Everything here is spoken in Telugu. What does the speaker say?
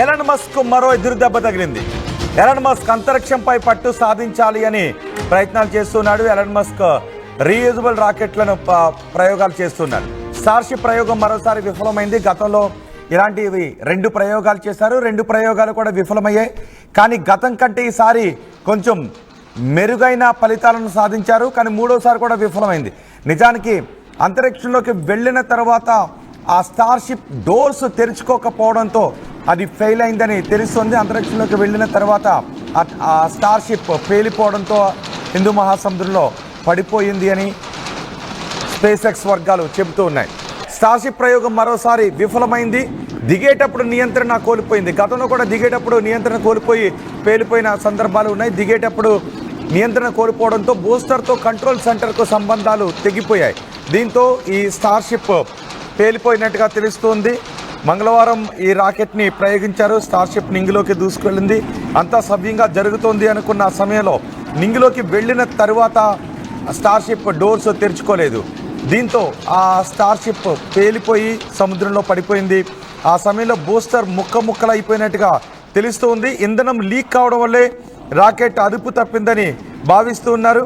ఎలన్ మస్క్ మరో ఎదురు దెబ్బ తగిలింది. ఎలన్ మస్క్ అంతరిక్షంపై పట్టు సాధించాలి అని ప్రయత్నాలు చేస్తున్నాడు. ఎలన్ మస్క్ రీయూజబుల్ రాకెట్లను ప్రయోగాలు చేస్తున్నాడు. స్టార్షిప్ ప్రయోగం మరోసారి విఫలమైంది. గతంలో ఇలాంటివి 2 ప్రయోగాలు చేశారు. 2 ప్రయోగాలు కూడా విఫలమయ్యాయి. కానీ గతం కంటే ఈసారి కొంచెం మెరుగైన ఫలితాలను సాధించారు. కానీ 3వసారి కూడా విఫలమైంది. నిజానికి అంతరిక్షంలోకి వెళ్ళిన తర్వాత ఆ స్టార్షిప్ డోర్స్ తెరుచుకోకపోవడంతో అది ఫెయిల్ అయిందని తెలుస్తుంది. అంతరిక్షంలోకి వెళ్ళిన తర్వాత ఆ స్టార్షిప్ పేలిపోవడంతో హిందూ మహాసముద్రంలో పడిపోయింది అని స్పేస్ ఎక్స్ వర్గాలు చెబుతూ ఉన్నాయి. స్టార్షిప్ ప్రయోగం మరోసారి విఫలమైంది. దిగేటప్పుడు నియంత్రణ కోల్పోయింది. గతంలో కూడా దిగేటప్పుడు నియంత్రణ కోల్పోయి పేలిపోయిన సందర్భాలు ఉన్నాయి. దిగేటప్పుడు నియంత్రణ కోల్పోవడంతో బూస్టర్తో కంట్రోల్ సెంటర్కు సంబంధాలు తెగిపోయాయి. దీంతో ఈ స్టార్షిప్ పేలిపోయినట్టుగా తెలుస్తోంది. మంగళవారం ఈ రాకెట్ని ప్రయోగించారు. స్టార్షిప్ నింగిలోకి దూసుకెళ్ళింది. అంతా సవ్యంగా జరుగుతోంది అనుకున్న సమయంలో నింగిలోకి వెళ్ళిన తరువాత స్టార్షిప్ డోర్స్ తెరుచుకోలేదు. దీంతో ఆ స్టార్షిప్ పేలిపోయి సముద్రంలో పడిపోయింది. ఆ సమయంలో బూస్టర్ ముక్కలైపోయినట్టుగా తెలుస్తోంది. ఇంధనం లీక్ కావడం వల్లే రాకెట్ అదుపు తప్పిందని భావిస్తూ ఉన్నారు.